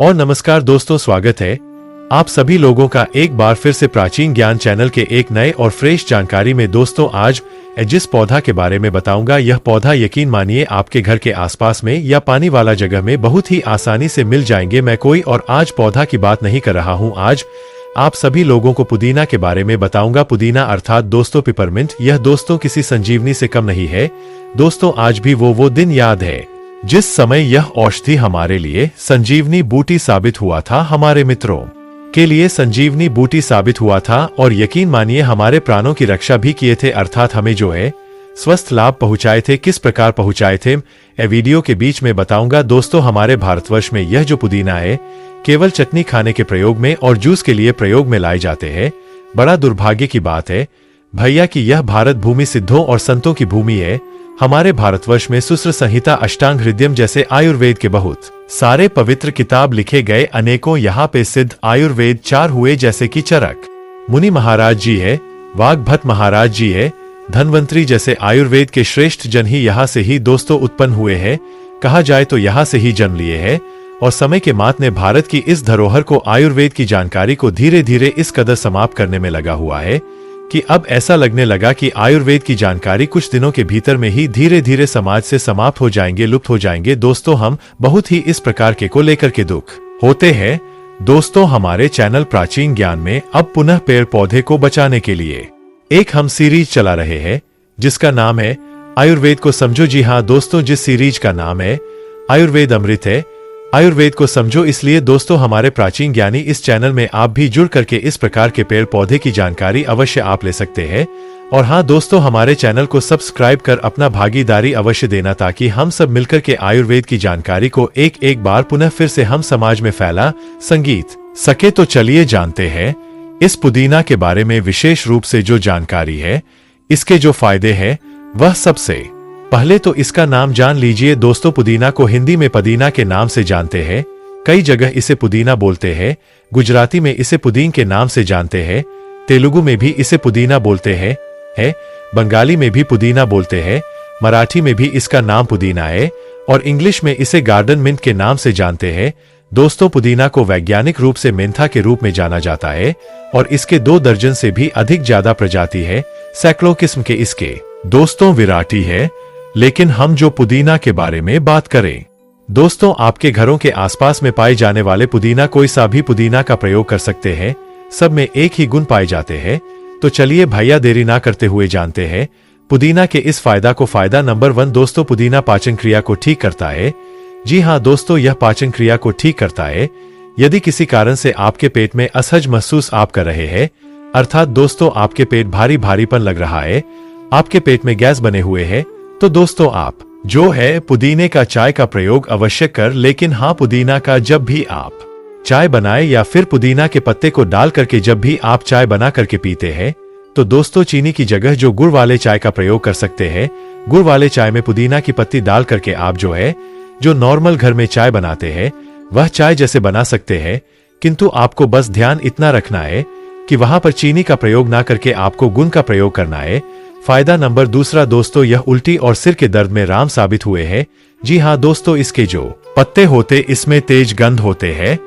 और नमस्कार दोस्तों, स्वागत है आप सभी लोगों का एक बार फिर से प्राचीन ज्ञान चैनल के एक नए और फ्रेश जानकारी में। दोस्तों, आज जिस पौधा के बारे में बताऊंगा, यह पौधा यकीन मानिए आपके घर के आसपास में या पानी वाला जगह में बहुत ही आसानी से मिल जाएंगे। मैं कोई और आज पौधा की बात नहीं कर रहा हूं। आज आप सभी लोगों को पुदीना के बारे में बताऊंगा। पुदीना अर्थात दोस्तों पिपरमिंट। यह दोस्तों किसी संजीवनी से कम नहीं है। दोस्तों, आज भी वो दिन याद है जिस समय यह औषधि हमारे लिए संजीवनी बूटी साबित हुआ था, हमारे मित्रों के लिए संजीवनी बूटी साबित हुआ था और यकीन मानिए हमारे प्राणों की रक्षा भी किए थे, अर्थात हमें जो है स्वस्थ लाभ पहुंचाए थे। किस प्रकार पहुंचाए थे, ये वीडियो के बीच में बताऊंगा। दोस्तों, हमारे भारतवर्ष में यह जो पुदीना है केवल चटनी खाने के प्रयोग में और जूस के लिए प्रयोग में लाए जाते हैं। बड़ा दुर्भाग्य की बात है भैया कि यह भारत भूमि सिद्धों और संतों की भूमि है। हमारे भारतवर्ष में सूत्र संहिता, अष्टांग हृदयम जैसे आयुर्वेद के बहुत सारे पवित्र किताब लिखे गए। अनेकों यहाँ पे सिद्ध आयुर्वेद 4 हुए, जैसे कि चरक मुनि महाराज जी है, वाग्भट महाराज जी है, धन्वंतरी जैसे आयुर्वेद के श्रेष्ठ जन ही यहाँ से ही दोस्तों उत्पन्न हुए हैं। कहा जाए तो यहाँ से ही जन्म लिए हैं और समय के मात ने भारत की इस धरोहर को, आयुर्वेद की जानकारी को धीरे धीरे इस कदर समाप्त करने में लगा हुआ है कि अब ऐसा लगने लगा कि आयुर्वेद की जानकारी कुछ दिनों के भीतर में ही धीरे धीरे समाज से समाप्त हो जाएंगे, लुप्त हो जाएंगे। दोस्तों, हम बहुत ही इस प्रकार के को लेकर के दुख होते हैं। दोस्तों, हमारे चैनल प्राचीन ज्ञान में अब पुनः पेड़ पौधे को बचाने के लिए एक हम सीरीज चला रहे हैं जिसका नाम है आयुर्वेद को समझो। जी हाँ दोस्तों, जिस सीरीज का नाम है आयुर्वेद अमृत है। आयुर्वेद को समझो। इसलिए दोस्तों, हमारे प्राचीन ज्ञानी इस चैनल में आप भी जुड़ करके इस प्रकार के पेड़ पौधे की जानकारी अवश्य आप ले सकते हैं। और हाँ दोस्तों, हमारे चैनल को सब्सक्राइब कर अपना भागीदारी अवश्य देना, ताकि हम सब मिलकर के आयुर्वेद की जानकारी को एक बार पुनः फिर से हम समाज में फैला संगीत सके। तो चलिए जानते हैं इस पुदीना के बारे में विशेष रूप से जो जानकारी है, इसके जो फायदे हैं वह। सबसे पहले तो इसका नाम जान लीजिए दोस्तों। पुदीना को हिंदी में पदीना के नाम से जानते हैं, कई जगह इसे पुदीना बोलते हैं। गुजराती में इसे पुदीन के नाम से जानते हैं, तेलुगु में भी इसे पुदीना बोलते हैं, बंगाली में भी पुदीना बोलते हैं, मराठी में भी इसका नाम पुदीना है और इंग्लिश में इसे गार्डन मिंट के नाम से जानते हैं। दोस्तों, पुदीना को वैज्ञानिक रूप से मेंथा के रूप में जाना जाता है और इसके 2 दर्जन से भी अधिक ज्यादा प्रजाति है, सैकड़ों किस्म के इसके दोस्तों विराटी है। लेकिन हम जो पुदीना के बारे में बात करें दोस्तों, आपके घरों के आसपास में पाए जाने वाले पुदीना, कोई सा भी पुदीना का प्रयोग कर सकते हैं। सब में एक ही गुण पाए जाते हैं। तो चलिए भैया देरी ना करते हुए जानते हैं पुदीना के इस फायदा को। फायदा नंबर 1 दोस्तों, पुदीना पाचन क्रिया को ठीक करता है। जी हाँ दोस्तों, यह पाचन क्रिया को ठीक करता है। यदि किसी कारण से आपके पेट में असहज महसूस आप कर रहे हैं, अर्थात दोस्तों आपके पेट भारी भारीपन लग रहा है, आपके पेट में गैस बने हुए हैं, तो दोस्तों आप जो है पुदीने का चाय का प्रयोग अवश्य कर। लेकिन हाँ, पुदीना का जब भी आप चाय बनाए या फिर पुदीना के पत्ते को डाल करके जब भी आप चाय बना करके पीते हैं, तो दोस्तों चीनी की जगह जो गुड़ वाले चाय का प्रयोग कर सकते हैं। गुड़ वाले चाय में पुदीना की पत्ती डाल करके आप जो है जो नॉर्मल घर में चाय बनाते हैं वह चाय जैसे बना सकते हैं। किंतु आपको बस ध्यान इतना रखना है कि वहां पर चीनी का प्रयोग ना करके आपको गुड़ का प्रयोग करना है। फायदा नंबर 2 दोस्तों, यह उल्टी और सिर के दर्द में राम साबित हुए हैं। जी हाँ दोस्तों, इसके जो पत्ते होते इसमें तेज गंध होते हैं,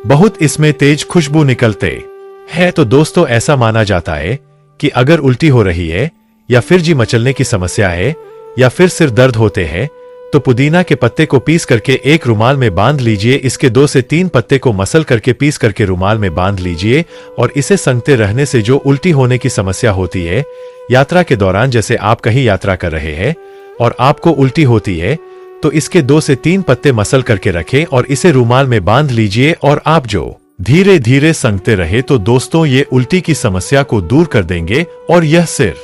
बहुत इसमें तेज खुशबू निकलते हैं। तो दोस्तों ऐसा माना जाता है कि अगर उल्टी हो रही है या फिर जी मचलने की समस्या है या फिर सिर दर्द होते हैं, तो पुदीना के पत्ते को पीस करके एक रुमाल में बांध लीजिए। इसके 2 से 3 पत्ते को मसल करके पीस करके रुमाल में बांध लीजिए और इसे संगते रहने से जो उल्टी होने की समस्या होती है, यात्रा के दौरान जैसे आप कहीं यात्रा कर रहे हैं और आपको उल्टी होती है, तो इसके 2 से 3 पत्ते मसल करके रखें और इसे रुमाल में बांध लीजिए और आप जो धीरे धीरे संगते रहे, तो दोस्तों ये उल्टी की समस्या को दूर कर देंगे और यह सिर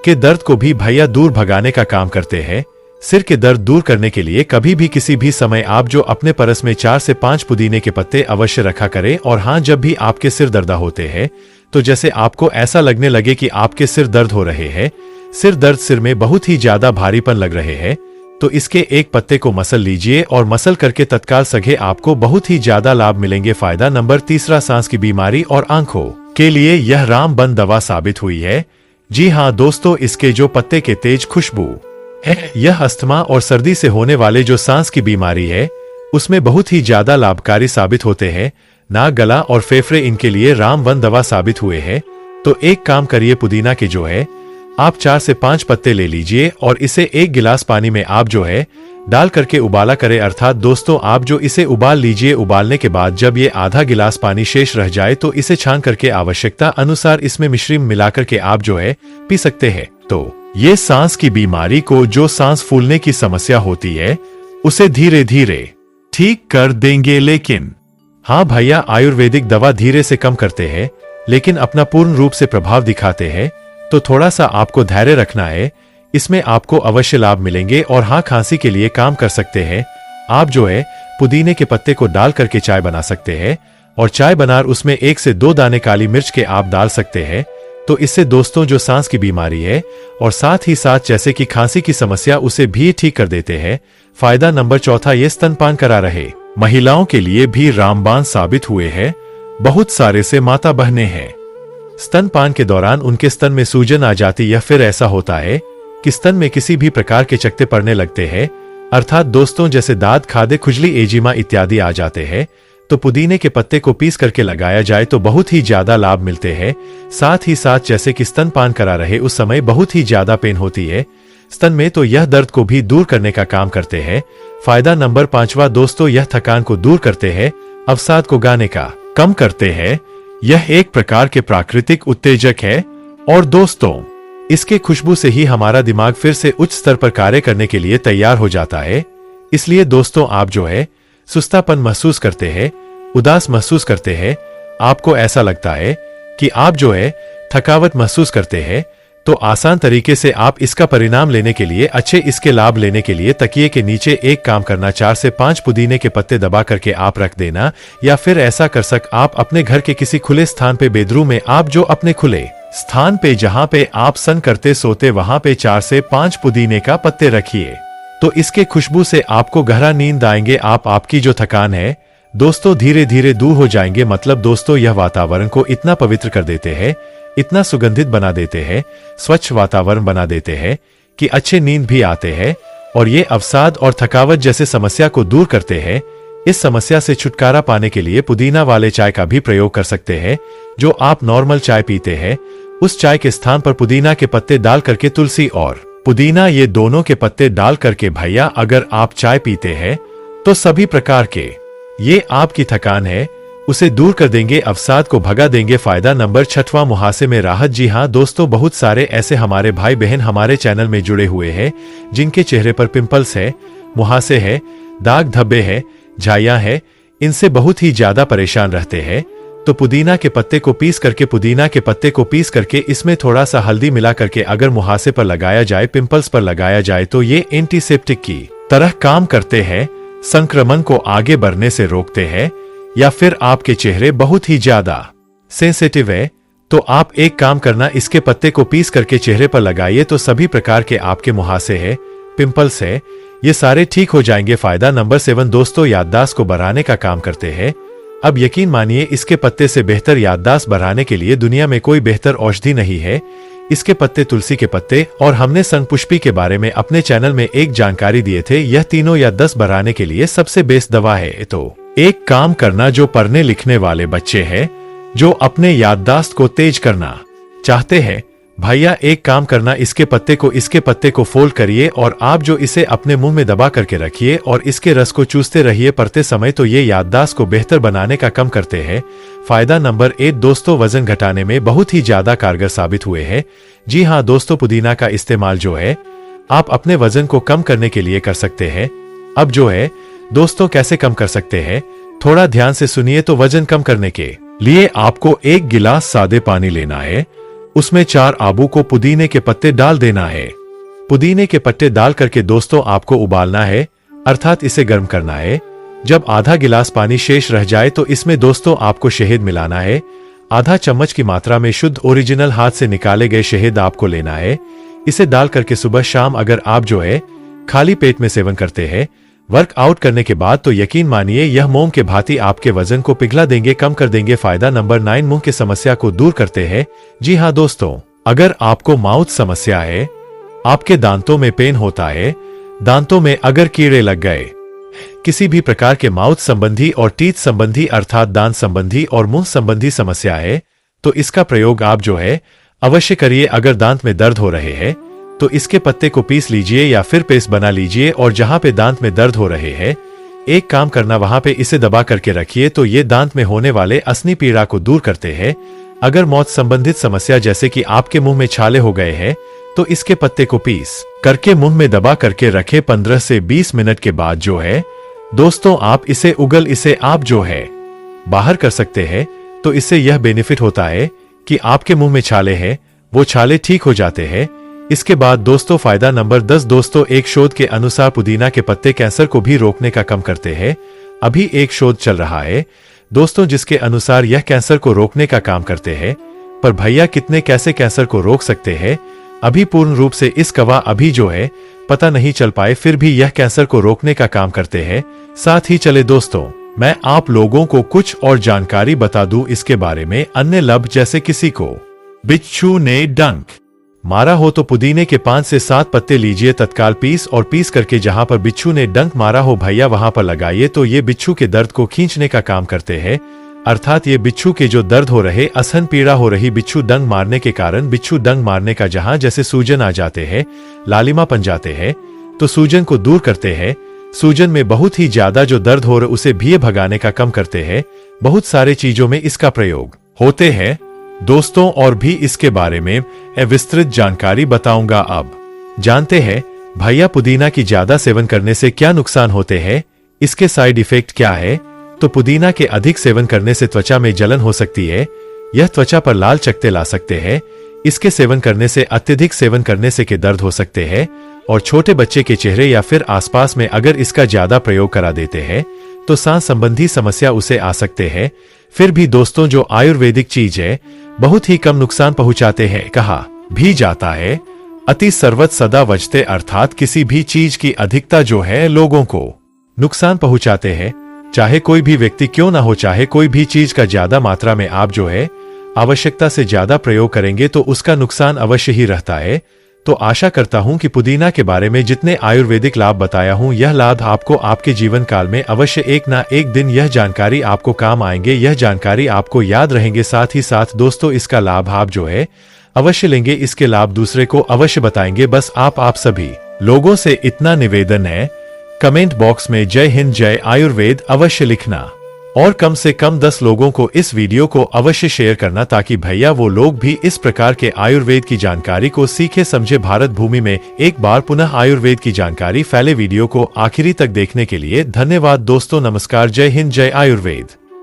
के दर्द को भी भैया दूर भगाने का काम करते हैं। सिर के दर्द दूर करने के लिए कभी भी किसी भी समय आप जो अपने परस में 4 से 5 पुदीने के पत्ते अवश्य रखा करें। और हाँ, जब भी आपके सिर दर्द होते हैं, तो जैसे आपको ऐसा लगने लगे कि आपके सिर दर्द हो रहे हैं, सिर दर्द सिर में बहुत ही ज्यादा भारीपन लग रहे हैं, तो इसके एक पत्ते को मसल लीजिए और मसल करके तत्काल सगे आपको बहुत ही ज्यादा लाभ मिलेंगे। फायदा नंबर 3 सांस की बीमारी और आंखों के लिए यह रामबन दवा साबित हुई है। जी हाँ दोस्तों, इसके जो पत्ते के तेज खुशबू है, यह अस्थमा और सर्दी से होने वाले जो सांस की बीमारी है, उसमें बहुत ही ज्यादा लाभकारी साबित होते हैं। नाक, गला और फेफड़े इनके लिए रामवन दवा साबित हुए हैं। तो एक काम करिए, पुदीना के जो है आप 4 से 5 पत्ते ले लीजिए और इसे 1 गिलास पानी में आप जो है डाल करके उबाला करें। अर्थात दोस्तों आप जो इसे उबाल लीजिए। उबालने के बाद जब ये आधा गिलास पानी शेष रह जाए तो इसे छान करके आवश्यकता अनुसार इसमें मिश्री मिलाकर के आप जो है पी सकते हैं। तो ये सांस की बीमारी को, जो सांस फूलने की समस्या होती है, उसे धीरे धीरे ठीक कर देंगे। लेकिन हाँ भैया, आयुर्वेदिक दवा धीरे से कम करते हैं लेकिन अपना पूर्ण रूप से प्रभाव दिखाते हैं। तो थोड़ा सा आपको धैर्य रखना है, इसमें आपको अवश्य लाभ मिलेंगे। और हाँ, खांसी के लिए काम कर सकते हैं। आप जो है पुदीने के पत्ते को डाल करके चाय बना सकते हैं और चाय बनाकर उसमें 1 से 2 दाने काली मिर्च के आप डाल सकते हैं। तो इससे दोस्तों जो सांस की बीमारी है और साथ ही साथ जैसे कि खांसी की समस्या, उसे भी ठीक कर देते हैं। फायदा नंबर 4, ये स्तनपान करा रहे महिलाओं के लिए भी रामबाण साबित हुए हैं। बहुत सारे से माता बहनें हैं, स्तनपान के दौरान उनके स्तन में सूजन आ जाती या फिर ऐसा होता है कि स्तन में किसी भी प्रकार के चकत्ते पड़ने लगते हैं। अर्थात दोस्तों जैसे दाद, खादे, खुजली, एजिमा इत्यादि आ जाते हैं। तो पुदीने के पत्ते को पीस करके लगाया जाए तो बहुत ही ज्यादा लाभ मिलते हैं। साथ ही साथ जैसे कि स्तनपान करा रहे उस समय बहुत ही ज्यादा पेन होती है स्तन में, तो यह दर्द को भी दूर करने का काम करते हैं। फायदा नंबर 5 दोस्तों, यह थकान को दूर करते हैं, अवसाद को गाने का कम करते हैं। यह एक प्रकार के प्राकृतिक उत्तेजक है और दोस्तों इसके खुशबू से ही हमारा दिमाग फिर से उच्च स्तर पर कार्य करने के लिए तैयार हो जाता है। इसलिए दोस्तों आप जो है सुस्तापन महसूस करते हैं, उदास महसूस करते हैं, आपको ऐसा लगता है कि आप जो है थकावट महसूस करते हैं, तो आसान तरीके से आप इसका परिणाम लेने के लिए, इसके लाभ लेने के लिए तकिए के नीचे एक काम करना, 4 से 5 पुदीने के पत्ते दबा करके आप रख देना। या फिर ऐसा कर सक आप अपने घर के किसी खुले स्थान पे, बेडरूम में आप जो अपने खुले स्थान पे जहां पे आप सन करते सोते वहां पे 4 से 5 पुदीने का पत्ते रखिए। तो इसके खुशबू से आपको गहरा नींद आएंगे। आपकी जो थकान है दोस्तों धीरे धीरे दूर हो जाएंगे। मतलब दोस्तों यह वातावरण को इतना पवित्र कर देते हैं, इतना सुगंधित बना देते हैं, स्वच्छ वातावरण बना देते हैं कि अच्छे नींद भी आते हैं। और ये अवसाद और थकावट जैसे समस्या को दूर करते हैं। इस समस्या से छुटकारा पाने के लिए पुदीना वाले चाय का भी प्रयोग कर सकते हैं। जो आप नॉर्मल चाय पीते हैं उस चाय के स्थान पर पुदीना के पत्ते डाल करके, तुलसी और पुदीना ये दोनों के पत्ते डाल करके भैया अगर आप चाय पीते हैं तो सभी प्रकार के ये आपकी थकान है उसे दूर कर देंगे, अवसाद को भगा देंगे। फायदा नंबर 6, मुहासे में राहत। जी हाँ दोस्तों, बहुत सारे ऐसे हमारे भाई बहन हमारे चैनल में जुड़े हुए हैं जिनके चेहरे पर पिंपल्स है, मुहासे है, दाग धब्बे है, झाइयां है, इनसे बहुत ही ज्यादा परेशान रहते हैं। तो पुदीना के पत्ते को पीस करके इसमें थोड़ा सा हल्दी मिला करके अगर मुहासे पर लगाया जाए, पिंपल्स पर लगाया जाए तो ये एंटीसेप्टिक की तरह काम करते हैं, संक्रमण को आगे बढ़ने से रोकते हैं। या फिर आपके चेहरे बहुत ही ज्यादा सेंसिटिव है तो आप एक काम करना, इसके पत्ते को पीस करके चेहरे पर लगाइए तो सभी प्रकार के आपके मुहासे है, पिंपल्स है, ये सारे ठीक हो जाएंगे। फायदा नंबर 7 दोस्तों, याददाश्त को बढ़ाने का काम करते हैं। अब यकीन मानिए इसके पत्ते से बेहतर याददाश्त बढ़ाने के लिए दुनिया में कोई बेहतर औषधि नहीं है। इसके पत्ते, तुलसी के पत्ते और हमने संगपुष्पी के बारे में अपने चैनल में एक जानकारी दिए थे, यह तीनों याददाश्त बढ़ाने के लिए सबसे बेस्ट दवा है। तो एक काम करना, जो पढ़ने लिखने वाले बच्चे हैं, जो अपने याददाश्त को तेज करना चाहते हैं, भैया एक काम करना, इसके पत्ते को फोल्ड करिए और आप जो इसे अपने मुंह में दबा करके रखिए और इसके रस को चूसते रहिए पढ़ते समय, तो ये याददाश्त को बेहतर बनाने का काम करते हैं। फायदा नंबर 8 दोस्तों, वजन घटाने में बहुत ही ज्यादा कारगर साबित हुए हैं। जी हाँ दोस्तों, पुदीना का इस्तेमाल जो है आप अपने वजन को कम करने के लिए कर सकते हैं। अब जो है दोस्तों कैसे कम कर सकते हैं, थोड़ा ध्यान से सुनिए। तो वजन कम करने के लिए आपको 1 गिलास सादे पानी लेना है, उसमें 4 आबू को पुदीने के पत्ते डाल देना है। पुदीने के पत्ते डाल करके दोस्तों आपको उबालना है, अर्थात इसे गर्म करना है। जब आधा गिलास पानी शेष रह जाए तो इसमें दोस्तों आपको शहद मिलाना है। आधा चम्मच की मात्रा में शुद्ध ओरिजिनल हाथ से निकाले गए शहद आपको लेना है। इसे डाल करके सुबह शाम अगर आप जो है खाली पेट में सेवन करते हैं वर्कआउट करने के बाद, तो यकीन मानिए यह मोम के भांति आपके वजन को पिघला देंगे, कम कर देंगे। फायदा नंबर 9 मुंह की समस्या को दूर करते हैं। जी हाँ दोस्तों, अगर आपको माउथ समस्या है, आपके दांतों में पेन होता है, दांतों में अगर कीड़े लग गए किसी भी प्रकार के माउथ संबंधी और टीथ संबंधी अर्थात दांत संबंधी और मुंह संबंधी समस्या है तो इसका प्रयोग आप जो है अवश्य करिए। अगर दांत में दर्द हो रहे हैं तो इसके पत्ते को पीस लीजिए या फिर पेस्ट बना लीजिए और जहां पे दांत में दर्द हो रहे हैं एक काम करना वहां पे इसे दबा करके रखिए तो ये दांत में होने वाले असली पीड़ा को दूर करते हैं। अगर मौत संबंधित समस्या जैसे कि आपके मुंह में छाले हो गए हैं तो इसके पत्ते को पीस करके मुंह में दबा करके रखे 15 से 20 मिनट के बाद जो है दोस्तों आप इसे आप जो है बाहर कर सकते हैं। तो इससे यह बेनिफिट होता है कि आपके मुंह में छाले हैं वो छाले ठीक हो जाते हैं। इसके बाद दोस्तों फायदा नंबर 10 दोस्तों एक शोध के अनुसार पुदीना के पत्ते कैंसर को भी रोकने का कम करते हैं। अभी एक शोध चल रहा है दोस्तों जिसके अनुसार यह कैंसर को रोकने का काम करते हैं। पर भैया कितने कैसे कैंसर को रोक सकते हैं अभी पूर्ण रूप से इस कवा अभी जो है पता नहीं चल पाए, फिर भी यह कैंसर को रोकने का काम करते हैं। साथ ही चले दोस्तों मैं आप लोगों को कुछ और जानकारी बता दूं इसके बारे में। अन्य लाभ जैसे किसी को बिच्छू ने डंक मारा हो तो पुदीने के 5 से 7 पत्ते लीजिए तत्काल पीस करके जहां पर बिच्छू ने डंक मारा हो भैया वहां पर लगाइए तो ये बिच्छू के दर्द को खींचने का काम करते हैं। अर्थात ये बिच्छू के जो दर्द हो रहे असहन पीड़ा हो रही बिच्छू डंक मारने के कारण बिच्छू डंक मारने का जहां जैसे सूजन आ जाते हैं लालिमा बन जाते हैं तो सूजन को दूर करते हैं। सूजन में बहुत ही ज्यादा जो दर्द हो रहा उसे भी भगाने का कम करते हैं। बहुत सारे चीजों में इसका प्रयोग होते हैं दोस्तों और भी इसके बारे में विस्तृत जानकारी बताऊंगा। अब जानते हैं भैया पुदीना की ज्यादा सेवन करने से क्या नुकसान होते हैं, इसके साइड इफेक्ट क्या है। तो पुदीना के अधिक सेवन करने से त्वचा में जलन हो सकती है, यह त्वचा पर लाल चकत्ते ला सकते हैं। इसके सेवन करने से अत्यधिक सेवन करने से के दर्द हो सकते हैं और छोटे बच्चे के चेहरे या फिर आसपास में अगर इसका ज्यादा प्रयोग करा देते हैं तो सांस संबंधी समस्या उसे आ सकते हैं। फिर भी दोस्तों जो आयुर्वेदिक चीज है बहुत ही कम नुकसान पहुंचाते हैं। कहा भी जाता है अति सर्वत सदा वजते अर्थात किसी भी चीज की अधिकता जो है लोगों को नुकसान पहुंचाते हैं। चाहे कोई भी व्यक्ति क्यों ना हो, चाहे कोई भी चीज का ज्यादा मात्रा में आप जो है आवश्यकता से ज्यादा प्रयोग करेंगे तो उसका नुकसान अवश्य ही रहता है। तो आशा करता हूं कि पुदीना के बारे में जितने आयुर्वेदिक लाभ बताया हूं यह लाभ आपको आपके जीवन काल में अवश्य एक ना एक दिन यह जानकारी आपको काम आएंगे, यह जानकारी आपको याद रहेंगे। साथ ही साथ दोस्तों इसका लाभ आप जो है अवश्य लेंगे, इसके लाभ दूसरे को अवश्य बताएंगे। बस आप सभी लोगों से इतना निवेदन है कमेंट बॉक्स में जय हिंद जय आयुर्वेद अवश्य लिखना और कम से कम 10 लोगों को इस वीडियो को अवश्य शेयर करना ताकि भैया वो लोग भी इस प्रकार के आयुर्वेद की जानकारी को सीखे समझे। भारत भूमि में एक बार पुनः आयुर्वेद की जानकारी फैले। वीडियो को आखिरी तक देखने के लिए धन्यवाद दोस्तों। नमस्कार, जय हिंद जय आयुर्वेद।